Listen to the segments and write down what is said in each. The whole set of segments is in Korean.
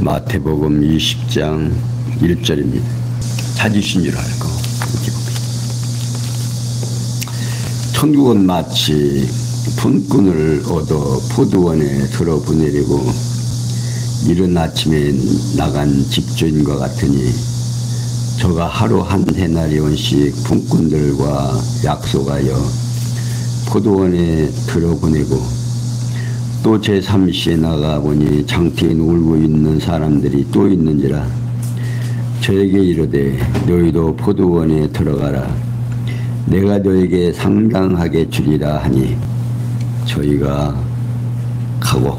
마태복음 20장 1절입니다. 찾으신 줄 알고 천국은 마치 품꾼을 얻어 포도원에 들어보내려고 이른 아침에 나간 집주인과 같으니 저가 하루 한 데나리온씩 품꾼들과 약속하여 포도원에 들어보내고 또 제3시에 나가보니 장터에 놀고 있는 사람들이 또 있는지라 저에게 이르되 너희도 포도원에 들어가라 내가 너에게 상당하게 주리라 하니 저희가 가고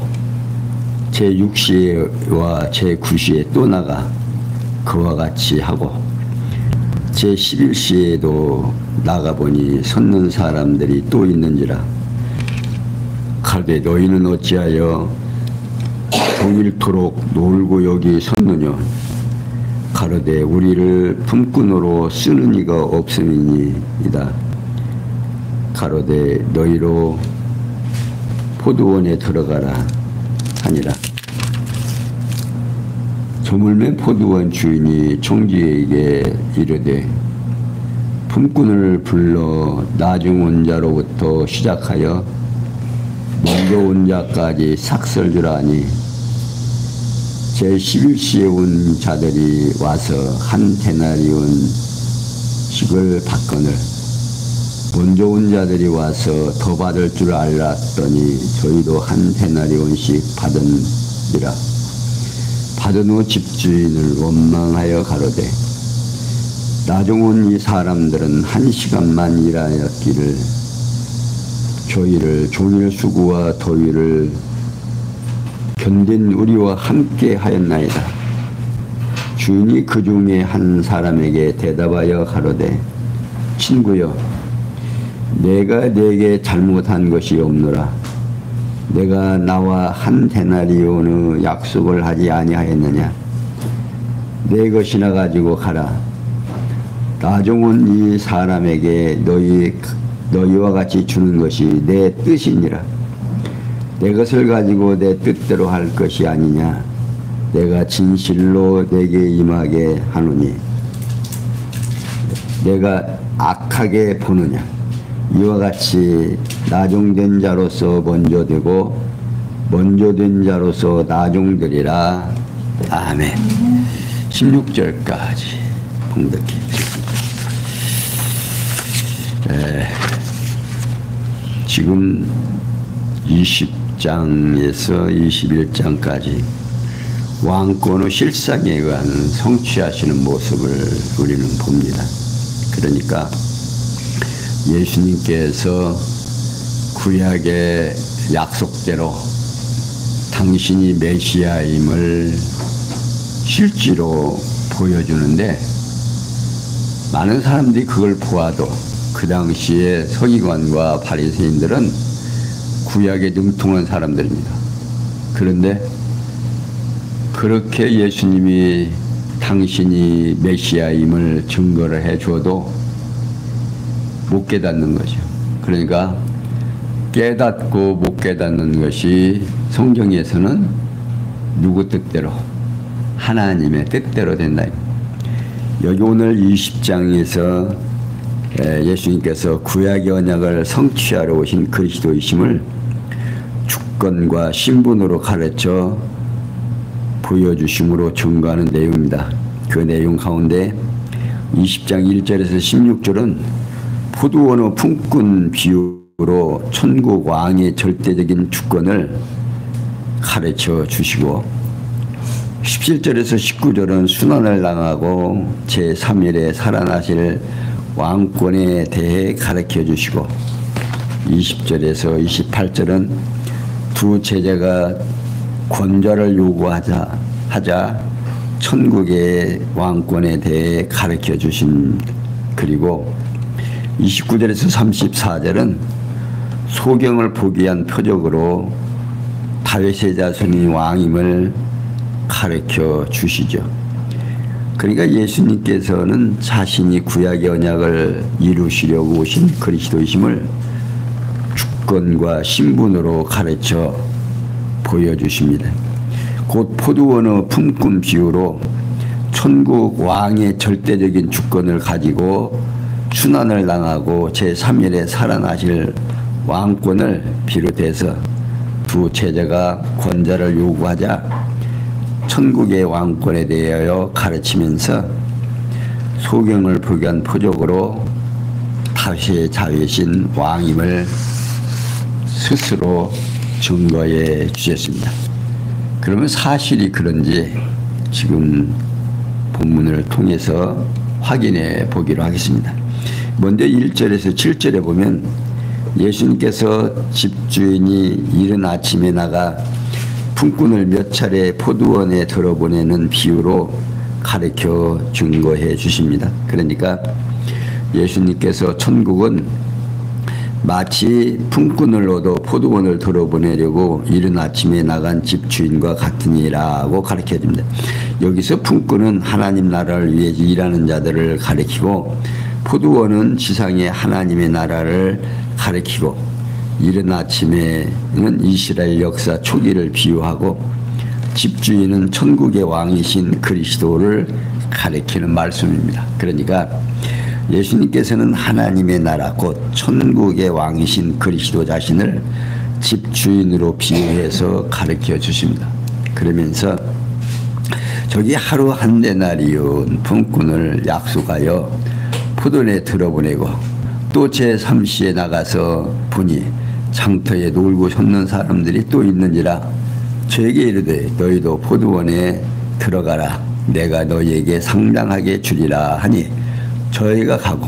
제6시와 제9시에 또 나가 그와 같이 하고 제11시에도 나가보니 섰는 사람들이 또 있는지라 가되 너희는 어찌하여 동일토록 놀고 여기 섰느냐 가로되 우리를 품꾼으로 쓰는 이가 없음이니이다. 가로되 너희로 포도원에 들어가라 하니라. 저물매 포도원 주인이 총지에게 이르되 품꾼을 불러 나중 온 자로부터 시작하여 먼저 온 자까지 삭설 주라 하니 제11시에 온 자들이 와서 한 데나리온씩을 받거늘 먼저 온 자들이 와서 더 받을 줄 알았더니 저희도 한 데나리온씩 받으니라. 받은 후 집주인을 원망하여 가로되 나중 온 이 사람들은 1시간만 일하였기를 저희를 종일 수고와 더위를 견딘 우리와 함께 하였나이다. 주인이 그 중에 한 사람에게 대답하여 가로되 친구여 내가 네게 잘못한 것이 없노라. 내가 나와 한 데나리온의 약속을 하지 아니하였느냐. 네 것이나 가지고 가라. 나중 온 이 사람에게 너희와 같이 주는 것이 내 뜻이니라. 내 것을 가지고 내 뜻대로 할 것이 아니냐. 내가 진실로 내게 임하게 하노니 내가 악하게 보느냐. 이와 같이 나중된 자로서 먼저 되고 먼저 된 자로서 나중되리라. 아멘. 16절까지 봉독해 지금 20장에서 21장까지 왕권의 실상에 의한 성취하시는 모습을 우리는 봅니다. 그러니까 예수님께서 구약의 약속대로 당신이 메시아임을 실제로 보여주는데 많은 사람들이 그걸 보아도 그 당시에 서기관과 바리새인들은 구약에 능통한 사람들입니다. 그런데 그렇게 예수님이 당신이 메시아임을 증거를 해줘도 못 깨닫는 거죠. 그러니까 깨닫고 못 깨닫는 것이 성경에서는 누구 뜻대로? 하나님의 뜻대로 된다. 여기 오늘 20장에서 예수님께서 구약의 언약을 성취하러 오신 그리스도이심을 주권과 신분으로 가르쳐 보여주심으로 증거하는 내용입니다. 그 내용 가운데 20장 1절에서 16절은 포도원의 품꾼 비유로 천국 왕의 절대적인 주권을 가르쳐 주시고 17절에서 19절은 순환을 당하고 제3일에 살아나실 왕권에 대해 가르쳐 주시고 20절에서 28절은 두 제자가 권좌를 요구하자 천국의 왕권에 대해 가르쳐 주신 그리고 29절에서 34절은 소경을 보기 위한 표적으로 다윗의 자손이 왕임을 가르쳐 주시죠. 그러니까 예수님께서는 자신이 구약의 언약을 이루시려고 오신 그리스도이심을 주권과 신분으로 가르쳐 보여주십니다. 곧 포도원의 품꾼 비유로 천국 왕의 절대적인 주권을 가지고 순환을 당하고 제3일에 살아나실 왕권을 비롯해서 두 제자가 권자를 요구하자 천국의 왕권에 대하여 가르치면서 소경을 포기한 표적으로 다윗의 자외신 왕임을 스스로 증거해 주셨습니다. 그러면 사실이 그런지 지금 본문을 통해서 확인해 보기로 하겠습니다. 먼저 1절에서 7절에 보면 예수님께서 집주인이 이른 아침에 나가 품꾼을 몇 차례 포도원에 들어보내는 비유로 가르쳐 증거해 주십니다. 그러니까 예수님께서 천국은 마치 품꾼을 얻어 포도원을 들어보내려고 이른 아침에 나간 집주인과 같으니라고 가르쳐 줍니다. 여기서 품꾼은 하나님 나라를 위해 일하는 자들을 가리키고 포도원은 지상의 하나님의 나라를 가리키고 이른 아침에는 이스라엘 역사 초기를 비유하고 집주인은 천국의 왕이신 그리스도를 가리키는 말씀입니다. 그러니까 예수님께서는 하나님의 나라 곧 천국의 왕이신 그리스도 자신을 집주인으로 비유해서 가르쳐 주십니다. 그러면서 저기 하루 한 데나리온 품꾼을 약속하여 포도원에 들어보내고 또 제3시에 나가서 보니 장터에 놀고 섰는 사람들이 또 있는지라 저에게 이르되 너희도 포도원에 들어가라 내가 너희에게 상당하게 주리라 하니 저희가 가고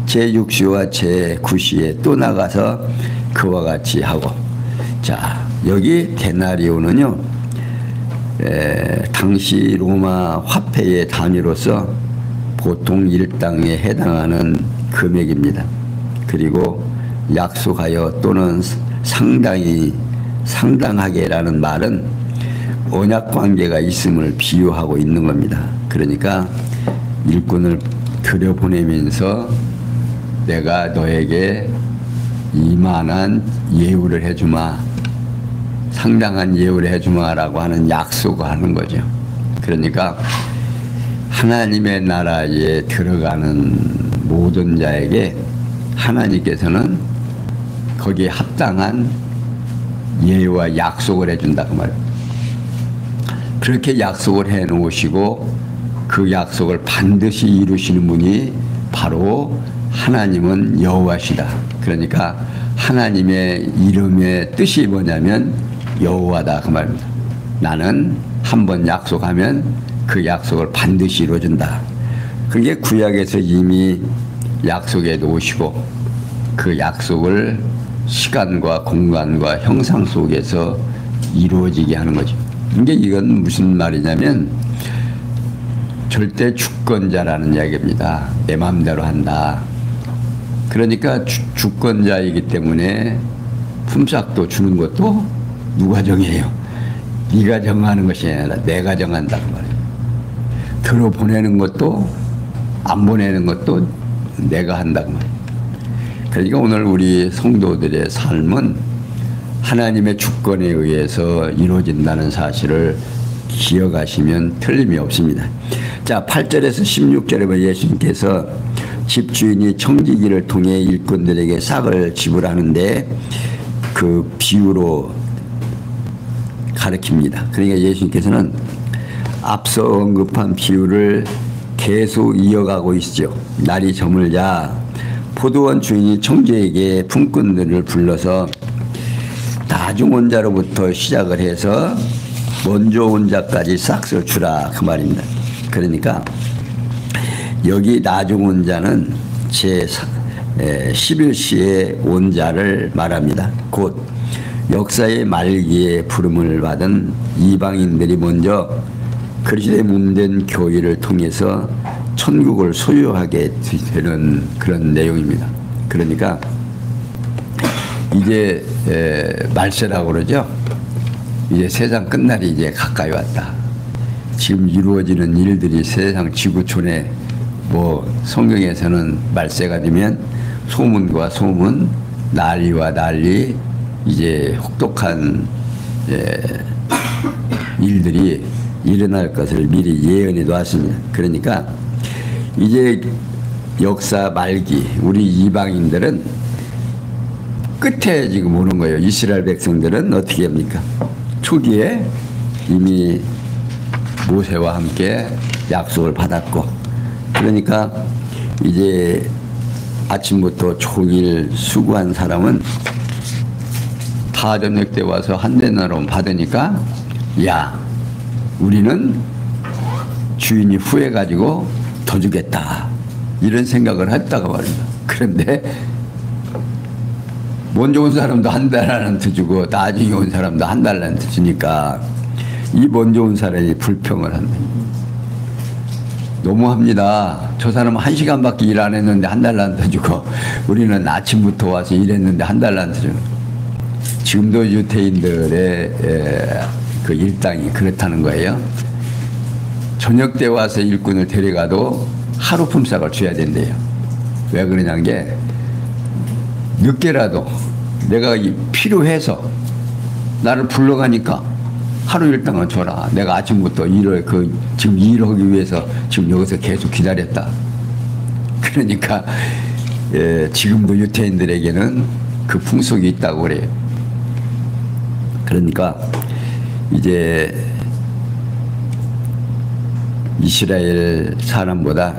제6시와 제9시에 또 나가서 그와 같이 하고. 자, 여기 데나리온은요 당시 로마 화폐의 단위로서 보통 일당에 해당하는 금액입니다. 그리고 약속하여 또는 상당하게라는 말은 언약 관계가 있음을 비유하고 있는 겁니다. 그러니까 일꾼을 들여보내면서 내가 너에게 이만한 예우를 해주마, 상당한 예우를 해주마라고 하는 약속을 하는 거죠. 그러니까 하나님의 나라에 들어가는 모든 자에게 하나님께서는 거기에 합당한 예와 약속을 해준다 그 말입니다. 그렇게 약속을 해놓으시고 그 약속을 반드시 이루시는 분이 바로 하나님은 여호와시다. 그러니까 하나님의 이름의 뜻이 뭐냐면 여호와다 그 말입니다. 나는 한번 약속하면 그 약속을 반드시 이루어준다. 그게 구약에서 이미 약속해 놓으시고 그 약속을 시간과 공간과 형상 속에서 이루어지게 하는 거죠. 이건 무슨 말이냐면 절대 주권자라는 이야기입니다. 내 마음대로 한다. 그러니까 주권자이기 때문에 품삯도 주는 것도 누가 정해요? 네가 정하는 것이 아니라 내가 정한다 그 말이에요. 들어보내는 것도 안 보내는 것도 내가 한다고 말이에요. 그러니까 오늘 우리 성도들의 삶은 하나님의 주권에 의해서 이루어진다는 사실을 기억하시면 틀림이 없습니다. 자, 8절에서 16절에 보면 예수님께서 집주인이 청지기를 통해 일꾼들에게 싹을 지불하는데 그 비유로 가르칩니다. 그러니까 예수님께서는 앞서 언급한 비유를 계속 이어가고 있죠. 날이 저물자 포도원 주인이 청지에게 품꾼들을 불러서 나중 온 자로부터 시작을 해서 먼저 온 자까지 싹을 주라 그 말입니다. 그러니까 여기 나중 온 자는 제11시에 온 자를 말합니다. 곧 역사의 말기에 부름을 받은 이방인들이 먼저 그리스도의 몸된 교회를 통해서 천국을 소유하게 되는 그런 내용입니다. 그러니까 이제 말세라고 그러죠. 이제 세상 끝날이 이제 가까이 왔다. 지금 이루어지는 일들이 세상 지구촌에 뭐 성경에서는 말세가 되면 소문과 소문, 난리와 난리, 이제 혹독한 일들이 일어날 것을 미리 예언해 놓았습니다. 그러니까 이제 역사 말기 우리 이방인들은 끝에 지금 오는 거예요. 이스라엘 백성들은 어떻게 합니까? 초기에 이미 모세와 함께 약속을 받았고, 그러니까 이제 아침부터 종일 수고한 사람은 다 저녁 때 와서 한 데나로 받으니까, 야, 우리는 주인이 후회가지고 더 주겠다, 이런 생각을 했다고 말입니다. 그런데 먼저 온 사람도 한 달란트 주고 나중에 온 사람도 한 달란트 주니까 이 먼저 온 사람이 불평을 한다. 너무합니다. 저 사람은 1시간밖에 일 안 했는데 한 달란트 주고 우리는 아침부터 와서 일했는데 한 달란트 주고. 지금도 유태인들의 그 일당이 그렇다는 거예요. 저녁 때 와서 일꾼을 데려가도 하루 품삯을 줘야 된대요. 왜 그러냐는 게, 늦게라도 내가 필요해서 나를 불러가니까 하루 일당을 줘라. 내가 아침부터 지금 일하기 위해서 지금 여기서 계속 기다렸다. 그러니까 지금도 유태인들에게는 그 풍속이 있다고 그래요. 그러니까 이제 이스라엘 사람보다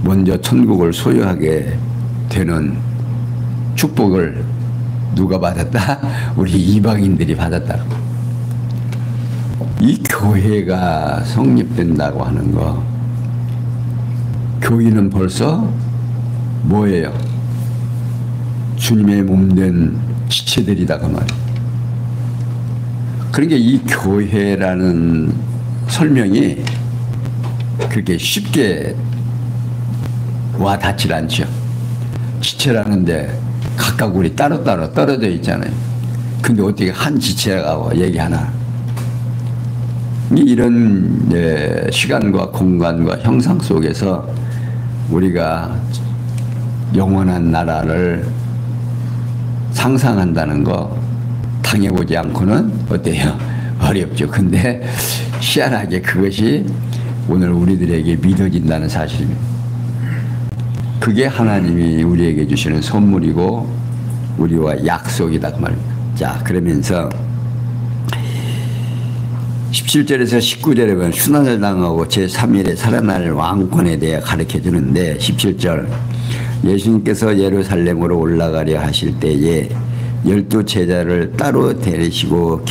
먼저 천국을 소유하게 되는 축복을 누가 받았다? 우리 이방인들이 받았다. 이 교회가 성립된다고 하는 거, 교인은 벌써 뭐예요? 주님의 몸된 지체들이다 그 말이에요. 그러니까 이 교회라는 설명이 그렇게 쉽게 와 닿질 않죠. 지체라는데 각각 우리 따로따로 떨어져 있잖아요. 근데 어떻게 한 지체라고 얘기하나? 이런 시간과 공간과 형상 속에서 우리가 영원한 나라를 상상한다는 거 당해보지 않고는 어때요? 어렵죠. 근데 희한하게 그것이 오늘 우리들에게 믿어진다는 사실입니다. 그게 하나님이 우리에게 주시는 선물이고 우리와 약속이다 그 말입니다. 자, 그러면서 17절에서 19절에 보면 순환을 당하고 제3일에 살아날 왕권에 대해 가르쳐 주는데, 17절 예수님께서 예루살렘으로 올라가려 하실 때에 12 제자를 따로 데리시고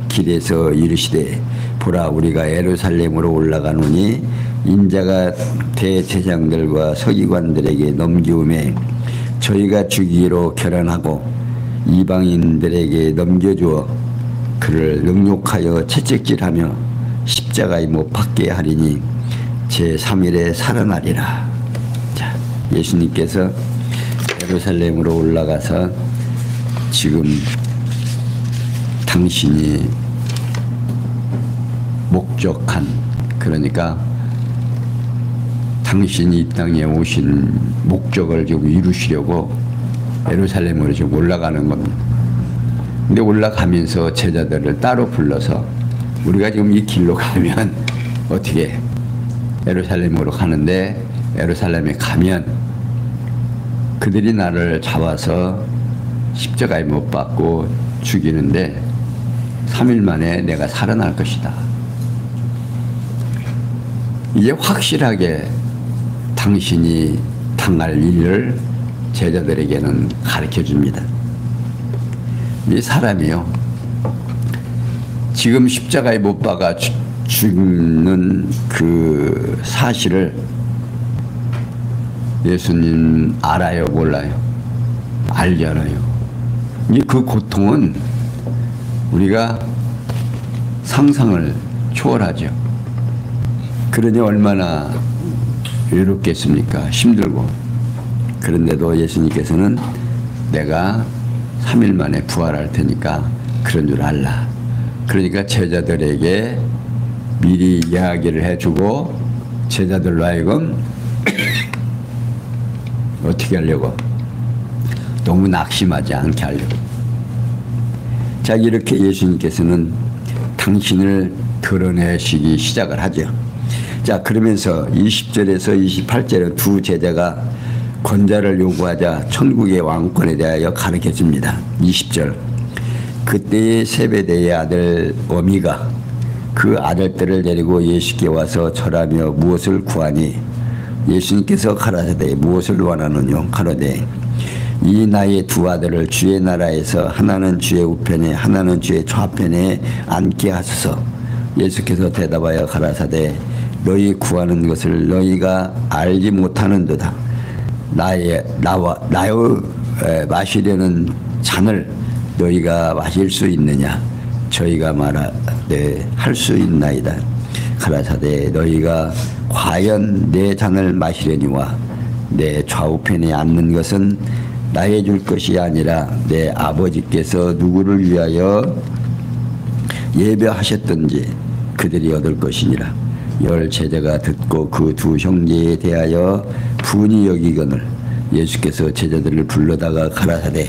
길에서 이르시되, 보라, 우리가 예루살렘으로 올라가노니 인자가 대제사장들과 서기관들에게 넘기움에 저희가 주기로 결언하고 이방인들에게 넘겨주어 그를 능욕하여 채찍질하며 십자가에 못 박게 하리니 제3일에 살아나리라. 자, 예수님께서 예루살렘으로 올라가서 지금 당신이 목적한, 그러니까 당신이 이 땅에 오신 목적을 좀 이루시려고 예루살렘으로 지금 올라가는 겁니다. 근데 올라가면서 제자들을 따로 불러서, 우리가 지금 이 길로 가면 어떻게 예루살렘으로 가는데, 예루살렘에 가면 그들이 나를 잡아서 십자가에 못 박고 죽이는데 3일 만에 내가 살아날 것이다. 이제 확실하게 당신이 당할 일을 제자들에게는 가르쳐 줍니다. 이 사람이요, 지금 십자가에 못 박아 죽는 그 사실을 예수님 알아요, 몰라요? 알잖아요. 그 고통은 우리가 상상을 초월하죠. 그러니 얼마나 외롭겠습니까? 힘들고. 그런데도 예수님께서는 내가 3일 만에 부활할 테니까 그런 줄 알라. 그러니까 제자들에게 미리 이야기를 해주고 제자들로 하여금 어떻게 하려고? 너무 낙심하지 않게 하려고. 자, 이렇게 예수님께서는 당신을 드러내시기 시작을 하죠. 자, 그러면서 20절에서 28절은 두 제자가 권자를 요구하자 천국의 왕권에 대하여 가르쳐 줍니다. 20절. 그때의 세베대의 아들 어미가 그 아들들을 데리고 예수께 와서 절하며 무엇을 구하니 예수님께서 가라사대 무엇을 원하느뇨 가로되 이 나의 두 아들을 주의 나라에서 하나는 주의 우편에 하나는 주의 좌편에 앉게 하소서. 예수께서 대답하여 가라사대 너희 구하는 것을 너희가 알지 못하는도다. 나의 마시려는 잔을 너희가 마실 수 있느냐? 저희가 말하되 할 수 있나이다. 가라사대 너희가 과연 내 잔을 마시려니와 내 좌우편에 앉는 것은 나의 줄 것이 아니라 내 아버지께서 누구를 위하여 예배하셨든지 그들이 얻을 것이니라. 열 제자가 듣고 그 두 형제에 대하여 분이 여기거늘 예수께서 제자들을 불러다가 가라사대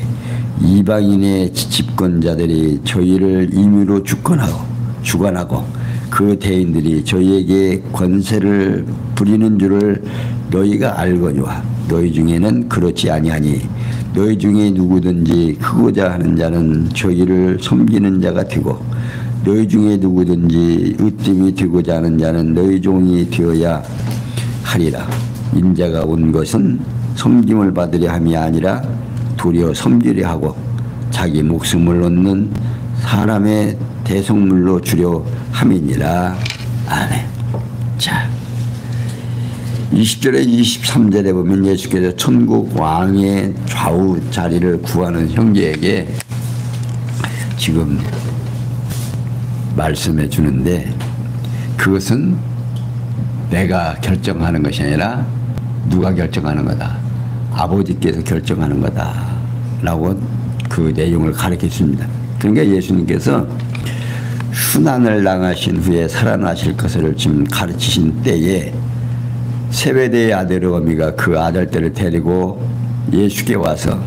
이방인의 집권자들이 저희를 임의로 주관하고 그 대인들이 저희에게 권세를 부리는 줄을 너희가 알거니와 너희 중에는 그렇지 아니하니 너희 중에 누구든지 크고자 하는 자는 저희를 섬기는 자가 되고 너희 중에 누구든지 으뜸이 되고자 하는 자는 너희 종이 되어야 하리라. 인자가 온 것은 섬김을 받으려 함이 아니라 도리어 섬기려 하고 자기 목숨을 얻는 사람의 대속물로 주려 함이니라. 아멘. 자, 20절에 23절에 보면 예수께서 천국 왕의 좌우 자리를 구하는 형제에게 지금 말씀해 주는데 그것은 내가 결정하는 것이 아니라 누가 결정하는 거다. 아버지께서 결정하는 거다. 라고 그 내용을 가르쳐 줍니다. 그러니까 예수님께서 순환을 당하신 후에 살아나실 것을 지금 가르치신 때에 세베대의 아들 어미가 그 아들들을 데리고 예수께 와서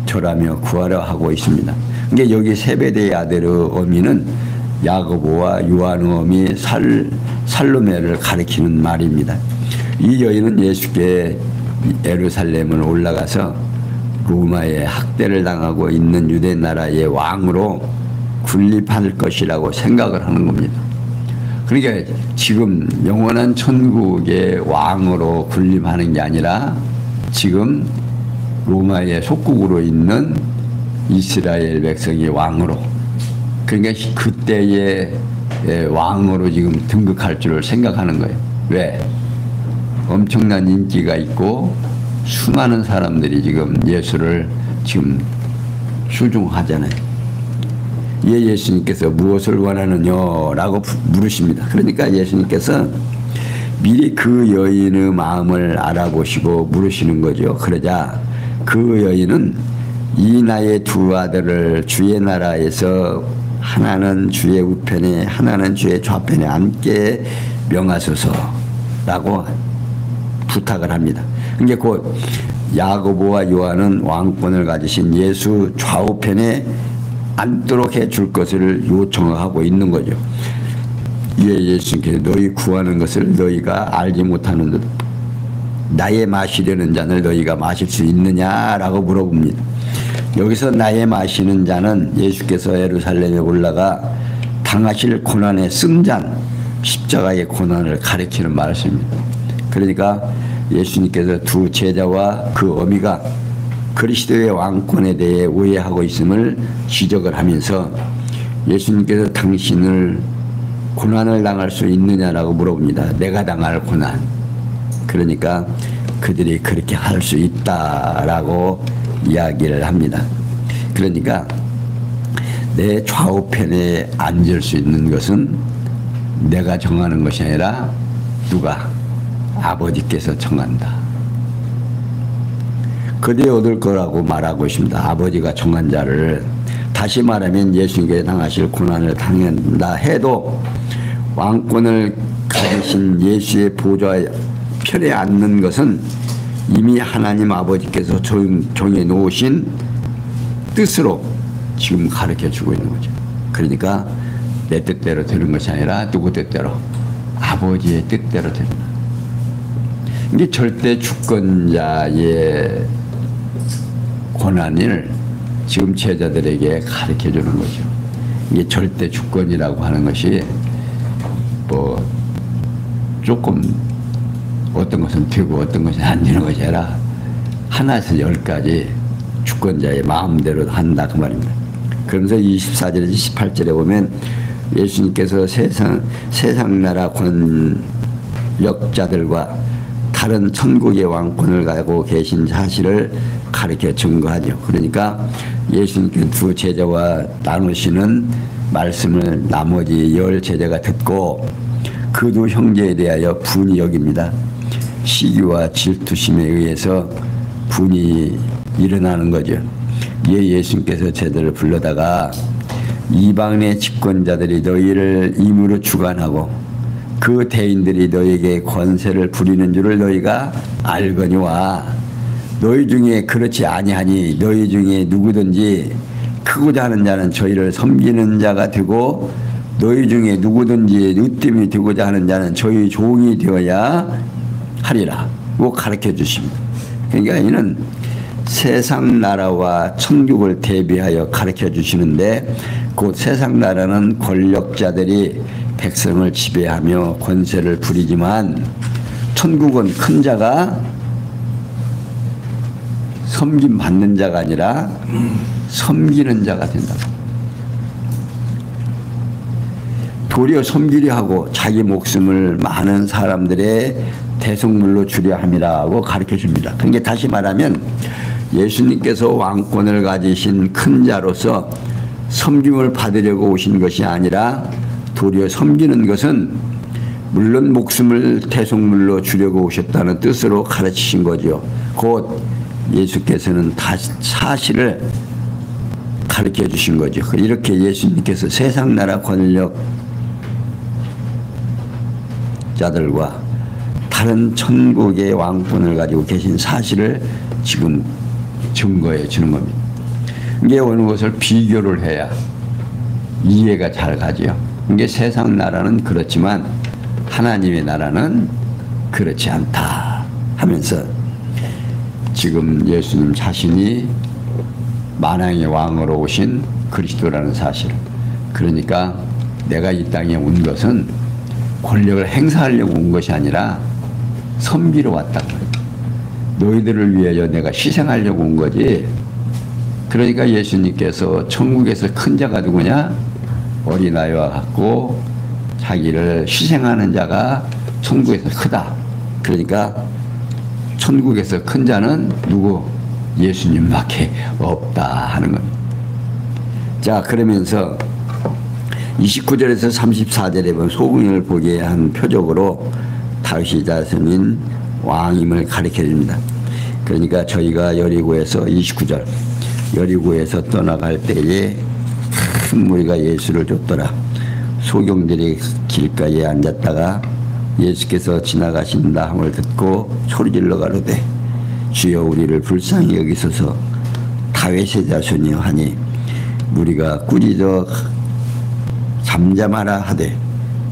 절하며 구하려 하고 있습니다. 그러니까 여기 세베대의 아들 어미는 야고보와 요한의 어미 살로메를 가리키는 말입니다. 이 여인은 예수께 예루살렘을 올라가서 로마에 학대를 당하고 있는 유대 나라의 왕으로 군립할 것이라고 생각을 하는 겁니다. 그러니까 지금 영원한 천국의 왕으로 군림하는 게 아니라 지금 로마의 속국으로 있는 이스라엘 백성의 왕으로, 그러니까 그때의 왕으로 지금 등극할 줄을 생각하는 거예요. 왜? 엄청난 인기가 있고 수많은 사람들이 지금 예수를 지금 수종하잖아요. 예, 예수님께서 무엇을 원하느냐 라고 물으십니다. 그러니까 예수님께서 미리 그 여인의 마음을 알아보시고 물으시는 거죠. 그러자 그 여인은 이 나의 두 아들을 주의 나라에서 하나는 주의 우편에 하나는 주의 좌편에 앉게 명하소서라고 부탁을 합니다. 그러니까 곧 야고보와 요한은 왕권을 가지신 예수 좌우편에 앉도록 해줄 것을 요청하고 있는 거죠. 예수님께서 너희 구하는 것을 너희가 알지 못하는 듯 나의 마시려는 잔을 너희가 마실 수 있느냐라고 물어봅니다. 여기서 나의 마시는 잔은 예수께서 예루살렘에 올라가 당하실 고난의 승잔, 십자가의 고난을 가리키는 말씀입니다. 그러니까 예수님께서 두 제자와 그 어미가 그리스도의 왕권에 대해 오해하고 있음을 지적을 하면서 예수님께서 당신을 고난을 당할 수 있느냐라고 물어봅니다. 내가 당할 고난. 그러니까 그들이 그렇게 할 수 있다라고 이야기를 합니다. 그러니까 내 좌우편에 앉을 수 있는 것은 내가 정하는 것이 아니라 누가? 아버지께서 정한다. 그들이 얻을 거라고 말하고 있습니다. 아버지가 정한 자를. 다시 말하면 예수님께서 당하실 고난을 당한다 해도 왕권을 가지신 예수의 보좌 편에 앉는 것은 이미 하나님 아버지께서 정해 놓으신 뜻으로 지금 가르쳐 주고 있는 거죠. 그러니까 내 뜻대로 되는 것이 아니라 누구 뜻대로? 아버지의 뜻대로 되는 거예요. 이게 절대 주권자의 권한을 지금 제자들에게 가르쳐 주는 거죠. 이게 절대 주권이라고 하는 것이 뭐 조금 어떤 것은 되고 어떤 것은 안 되는 것이 아니라 하나에서 10가지 주권자의 마음대로 한다 그 말입니다. 그러면서 24절에서 18절에 보면 예수님께서 세상 나라 권력자들과 다른 천국의 왕권을 가지고 계신 사실을 가르쳐 증거하죠. 그러니까 예수님께 두 제자와 나누시는 말씀을 나머지 10 제자가 듣고 그 두 형제에 대하여 분이 여깁니다. 시기와 질투심에 의해서 분이 일어나는 거죠. 이에 예수님께서 제자를 불러다가 이방의 집권자들이 너희를 임으로 주관하고 그 대인들이 너희에게 권세를 부리는 줄을 너희가 알거니와 너희 중에 그렇지 아니하니 너희 중에 누구든지 크고자 하는 자는 저희를 섬기는 자가 되고 너희 중에 누구든지 으뜸이 되고자 하는 자는 저희 종이 되어야 하리라 고 가르쳐 주십니다. 그러니까 이는 세상 나라와 천국을 대비하여 가르쳐 주시는데 곧 세상 나라는 권력자들이 백성을 지배하며 권세를 부리지만 천국은 큰 자가 섬김 받는 자가 아니라 섬기는 자가 된다. 도리어 섬기려 하고 자기 목숨을 많은 사람들의 대속물로 주려 함이라고 가르쳐 줍니다. 그러니까 다시 말하면 예수님께서 왕권을 가지신 큰 자로서 섬김을 받으려고 오신 것이 아니라 도리어 섬기는 것은 물론 목숨을 대속물로 주려고 오셨다는 뜻으로 가르치신 거죠. 곧 예수께서는 사실을 가르쳐 주신 거죠. 이렇게 예수님께서 세상 나라 권력자들과 다른 천국의 왕권을 가지고 계신 사실을 지금 증거해 주는 겁니다. 이게 어느 것을 비교를 해야 이해가 잘 가지요. 이게 세상 나라는 그렇지만 하나님의 나라는 그렇지 않다 하면서 지금 예수님 자신이 만왕의 왕으로 오신 그리스도라는 사실, 그러니까 내가 이 땅에 온 것은 권력을 행사하려고 온 것이 아니라 섬기러 왔다. 너희들을 위하여 내가 희생하려고 온 거지. 그러니까 예수님께서 천국에서 큰 자가 누구냐? 어린아이와 같고 자기를 희생하는 자가 천국에서 크다. 그러니까 천국에서 큰 자는 누구? 예수님밖에 없다 하는 겁니다. 자, 그러면서 29절에서 34절에 보면 소금을 보게 한 표적으로 다윗의 자손인 왕임을 가르쳐 줍니다. 그러니까 저희가 여리고에서 29절 여리고에서 떠나갈 때에 큰 무리가 예수를 쫓더라. 소경들이 길가에 앉았다가 예수께서 지나가신다 함을 듣고 소리질러 가로되 주여 우리를 불쌍히 여기소서 다윗의 자손이여 하니 무리가 꾸짖어 잠잠하라 하되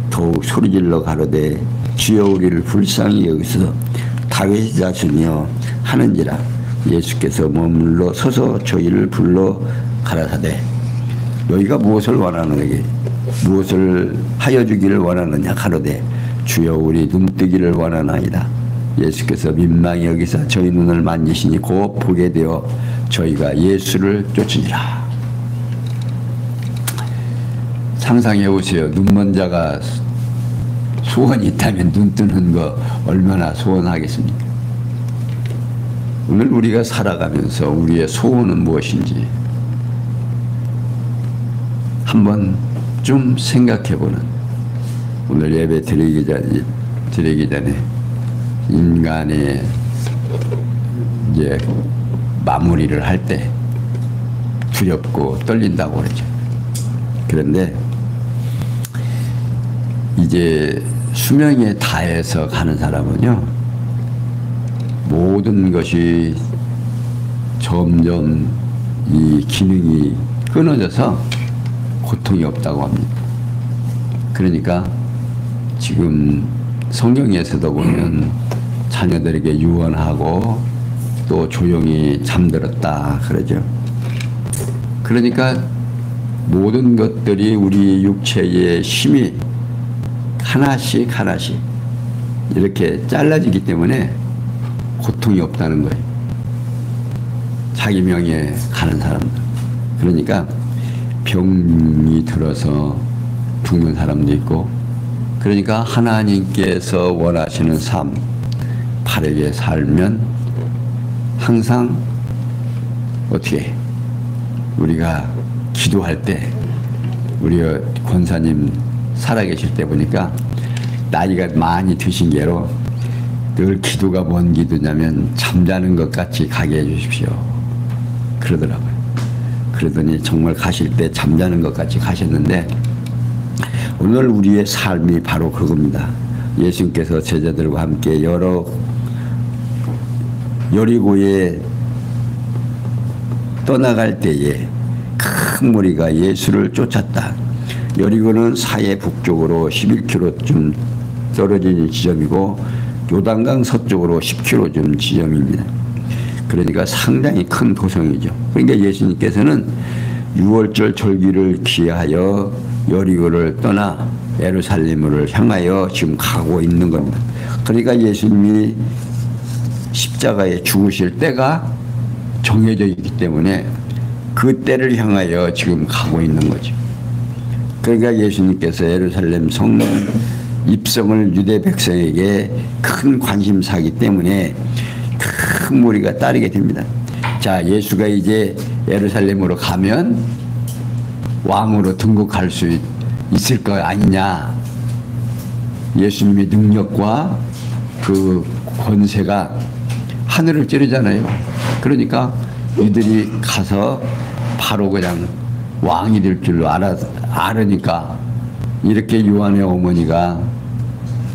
더욱 소리질러 가로되 주여 우리를 불쌍히 여기소서 다윗의 자손이여 하는지라. 예수께서 머물러 서서 저희를 불러 가라사대 너희가 무엇을 원하느냐 무엇을 하여 주기를 원하느냐 가로되 주여 우리 눈뜨기를 원하나이다. 예수께서 민망히 여기사 저희 눈을 만지시니 곧 보게 되어 저희가 예수를 쫓으니라. 상상해 보세요. 눈먼 자가 소원이 있다면 눈 뜨는 거 얼마나 소원하겠습니까? 오늘 우리가 살아가면서 우리의 소원은 무엇인지 한번 좀 생각해보는, 오늘 예배 드리기 전에 인간의 이제 마무리를 할 때 두렵고 떨린다고 그러죠. 그런데 이제 수명에 다해서 가는 사람은요, 모든 것이 점점 이 기능이 끊어져서 고통이 없다고 합니다. 그러니까 지금 성경에서도 보면 자녀들에게 유언하고 또 조용히 잠들었다 그러죠. 그러니까 모든 것들이 우리 육체의 힘이 하나씩 이렇게 잘라지기 때문에 고통이 없다는 거예요. 자기 명예에 가는 사람들. 그러니까 병이 들어서 죽는 사람도 있고, 그러니까 하나님께서 원하시는 삶, 바르게 살면 항상 어떻게 우리가 기도할 때, 우리 권사님 살아계실 때 보니까 나이가 많이 드신 게로 늘 기도가 뭔 기도냐면 잠자는 것 같이 가게 해주십시오 그러더라고요. 그러더니 정말 가실 때 잠자는 것 같이 가셨는데, 오늘 우리의 삶이 바로 그겁니다. 예수님께서 제자들과 함께 여리고에 떠나갈 때에 큰 무리가 예수를 쫓았다. 여리고는 사해 북쪽으로 11km쯤 떨어진 지점이고 요단강 서쪽으로 10km쯤 지점입니다. 그러니까 상당히 큰 도성이죠. 그러니까 예수님께서는 6월절 절기를 기하여 여리고를 떠나 예루살렘을 향하여 지금 가고 있는 겁니다. 그러니까 예수님이 십자가에 죽으실 때가 정해져 있기 때문에 그 때를 향하여 지금 가고 있는 거죠. 그러니까 예수님께서 예루살렘 성 입성을 유대 백성에게 큰 관심사이기 때문에 큰 무리가 따르게 됩니다. 자, 예수가 이제 예루살렘으로 가면 왕으로 등극할 수 있을 거 아니냐. 예수님의 능력과 그 권세가 하늘을 찌르잖아요. 그러니까 이들이 가서 바로 그냥 왕이 될 줄로 알으니까 이렇게 요한의 어머니가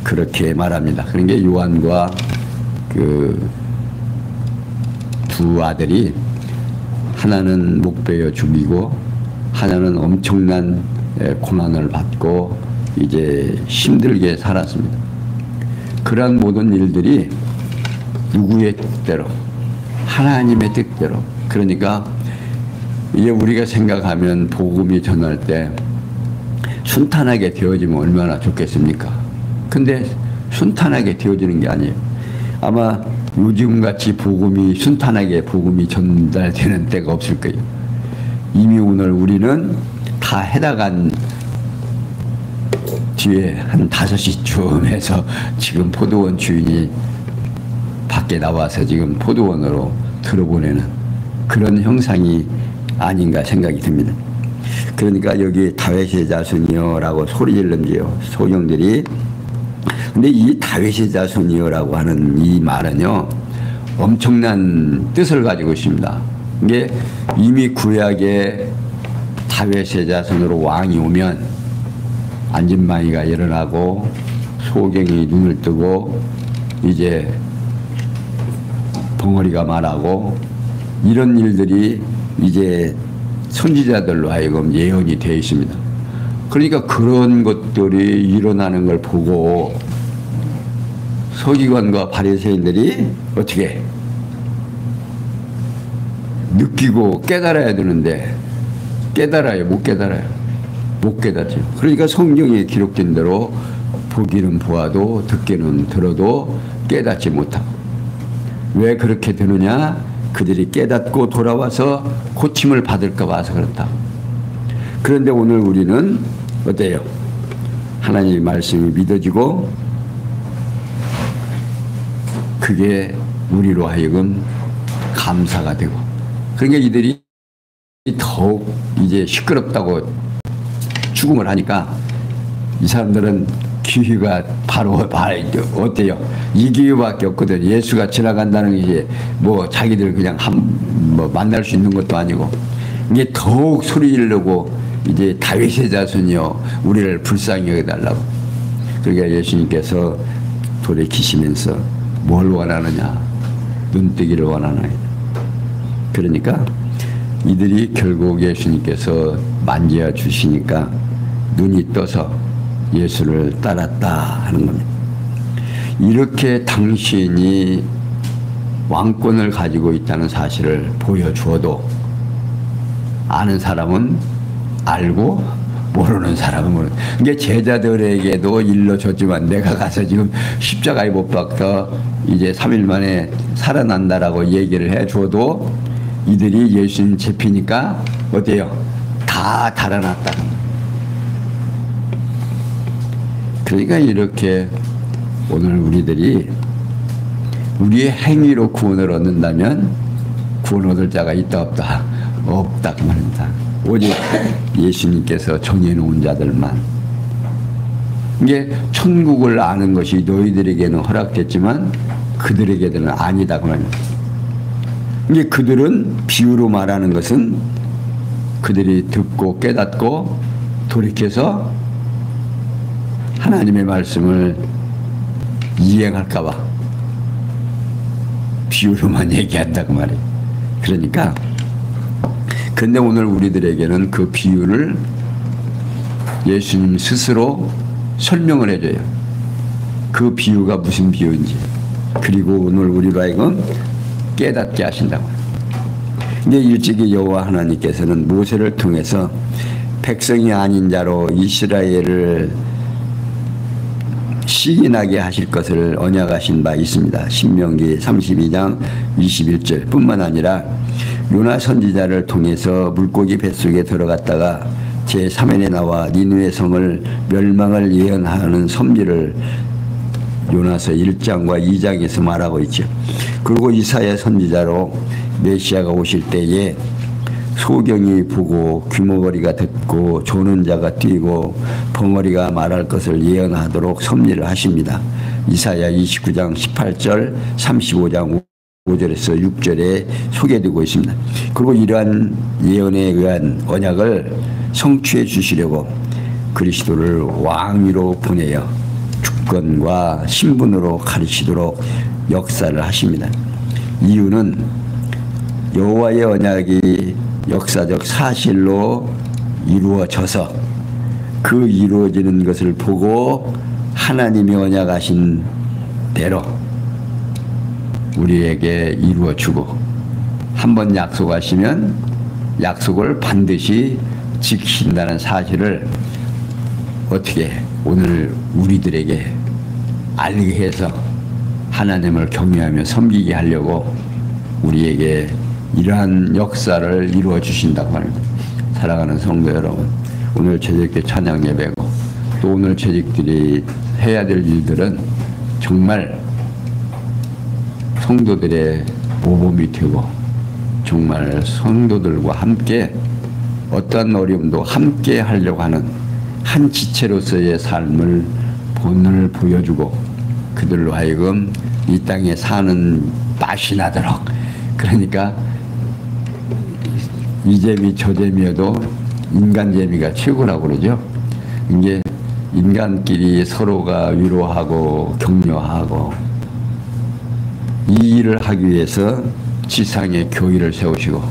그렇게 말합니다. 그러니까 요한과 그 두 아들이 하나는 목베어 죽이고 하나는 엄청난 고난을 받고 이제 힘들게 살았습니다. 그러한 모든 일들이 누구의 뜻대로, 하나님의 뜻대로. 그러니까 이제 우리가 생각하면 복음이 전할 때 순탄하게 되어지면 얼마나 좋겠습니까? 근데 순탄하게 되어지는 게 아니에요. 아마 요즘같이 복음이 순탄하게 복음이 전달되는 때가 없을 거예요. 이미 오늘 우리는 다 해나간 뒤에 한 5시쯤 해서 지금 포도원 주인이 밖에 나와서 지금 포도원으로 들어보내는 그런 형상이 아닌가 생각이 듭니다. 그러니까 여기 다윗의 자손이여 라고 소리 지르는지요, 소경들이. 근데 이 다윗의 자손이여라고 하는 이 말은요 엄청난 뜻을 가지고 있습니다. 이게 이미 구약에 다윗의 자손으로 왕이 오면 안진마이가 일어나고 소경이 눈을 뜨고 이제 벙어리가 말하고 이런 일들이 이제 선지자들로 하여금 예언이 되어 있습니다. 그러니까 그런 것들이 일어나는 걸 보고 서기관과 바리새인들이 어떻게 느끼고 깨달아야 되는데 깨달아요? 못 깨달아요? 못 깨닫죠. 그러니까 성경에 기록된 대로 보기는 보아도 듣기는 들어도 깨닫지 못하고. 왜 그렇게 되느냐? 그들이 깨닫고 돌아와서 고침을 받을까 봐서 그렇다. 그런데 오늘 우리는 어때요? 하나님의 말씀이 믿어지고 그게 우리로 하여금 감사가 되고, 그러니까 이들이 더욱 이제 시끄럽다고 추궁을 하니까 이 사람들은 기회가 바로 어때요? 이 기회밖에 없거든. 예수가 지나간다는 게 뭐 자기들 그냥 뭐 만날 수 있는 것도 아니고, 이게 더욱 소리 지르고 이제 다윗의 자손이여 우리를 불쌍히 여겨달라고. 그러니까 예수님께서 돌이키시면서 뭘 원하느냐? 눈뜨기를 원하느냐? 그러니까 이들이 결국 예수님께서 만지어 주시니까 눈이 떠서 예수를 따랐다 하는 겁니다. 이렇게 당신이 왕권을 가지고 있다는 사실을 보여주어도 아는 사람은 알고 모르는 사람은 모르는. 이게 제자들에게도 일러줬지만 내가 가서 지금 십자가에 못 박혀 이제 3일 만에 살아난다라고 얘기를 해줘도 이들이 예수님 잡히니까 어때요? 다 달아났다. 그러니까 이렇게 오늘 우리들이 우리의 행위로 구원을 얻는다면 구원 얻을 자가 있다 없다? 없다 그 말입니다. 오직 예수님께서 정해놓은 자들만. 이게 천국을 아는 것이 너희들에게는 허락됐지만 그들에게는 아니다 그 말입니다. 이게 그들은 비유로 말하는 것은 그들이 듣고 깨닫고 돌이켜서 하나님의 말씀을 이행할까 봐 비유로만 얘기한다 그 말이에요. 그러니까 근데 오늘 우리들에게는 그 비유를 예수님 스스로 설명을 해줘요. 그 비유가 무슨 비유인지. 그리고 오늘 우리로 하여금 깨닫게 하신다고. 근데 일찍이 여호와 하나님께서는 모세를 통해서 백성이 아닌 자로 이스라엘을 시인하게 하실 것을 언약하신 바 있습니다. 신명기 32장 21절 뿐만 아니라 요나 선지자를 통해서 물고기 뱃속에 들어갔다가 제3회에 나와 니느웨 성을 멸망을 예언하는 섭리를 요나서 1장과 2장에서 말하고 있죠. 그리고 이사야 선지자로 메시아가 오실 때에 소경이 보고 귀머거리가 듣고 조는 자가 뛰고 벙어리가 말할 것을 예언하도록 섭리를 하십니다. 이사야 29장 18절 35장 5절에서 6절에 소개되고 있습니다. 그리고 이러한 예언에 의한 언약을 성취해 주시려고 그리스도를 왕위로 보내어 주권과 신분으로 가르치도록 역사를 하십니다. 이유는 여호와의 언약이 역사적 사실로 이루어져서 그 이루어지는 것을 보고 하나님이 언약하신 대로 우리에게 이루어주고 한번 약속하시면 약속을 반드시 지키신다는 사실을 어떻게 오늘 우리들에게 알게 해서 하나님을 경외하며 섬기게 하려고 우리에게 이러한 역사를 이루어 주신다고 합니다. 사랑하는 성도 여러분, 오늘 채직교 찬양 예배고 또 오늘 채직들이 해야 될 일들은 정말 성도들의 모범이 되고 정말 성도들과 함께 어떠한 어려움도 함께 하려고 하는 한 지체로서의 삶을 본을 보여주고 그들로 하여금 이 땅에 사는 맛이 나도록, 그러니까 이 재미 저 재미여도 인간 재미가 최고라고 그러죠. 이게 인간끼리 서로가 위로하고 격려하고 이 일을 하기 위해서 지상에 교회를 세우시고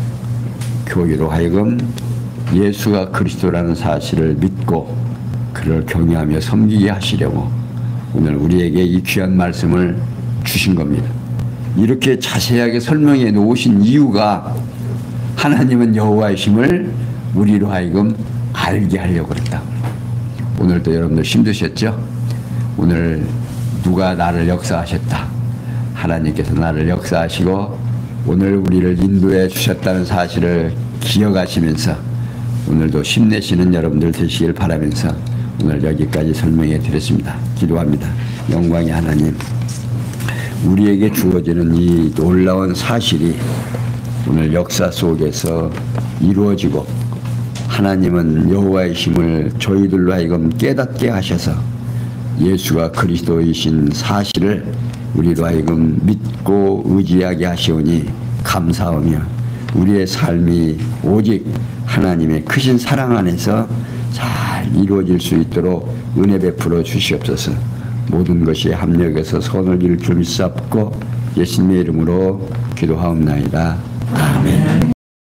교회로 하여금 예수가 그리스도라는 사실을 믿고 그를 경외하며 섬기게 하시려고 오늘 우리에게 이 귀한 말씀을 주신 겁니다. 이렇게 자세하게 설명해 놓으신 이유가 하나님은 여호와이심을 우리로 하여금 알게 하려고 그랬다. 오늘도 여러분들 힘드셨죠? 오늘 누가 나를 역사하셨다. 하나님께서 나를 역사하시고 오늘 우리를 인도해 주셨다는 사실을 기억하시면서 오늘도 힘내시는 여러분들 되시길 바라면서 오늘 여기까지 설명해 드렸습니다. 기도합니다. 영광의 하나님, 우리에게 주어지는 이 놀라운 사실이 오늘 역사 속에서 이루어지고 하나님은 여호와이심을 저희들로 하여금 깨닫게 하셔서 예수가 그리스도이신 사실을 우리로 하여금 믿고 의지하게 하시오니 감사하며 우리의 삶이 오직 하나님의 크신 사랑 안에서 잘 이루어질 수 있도록 은혜 베풀어 주시옵소서. 모든 것이 합력해서 선을 이룰 줄 믿사옵고 예수님의 이름으로 기도하옵나이다. 아멘.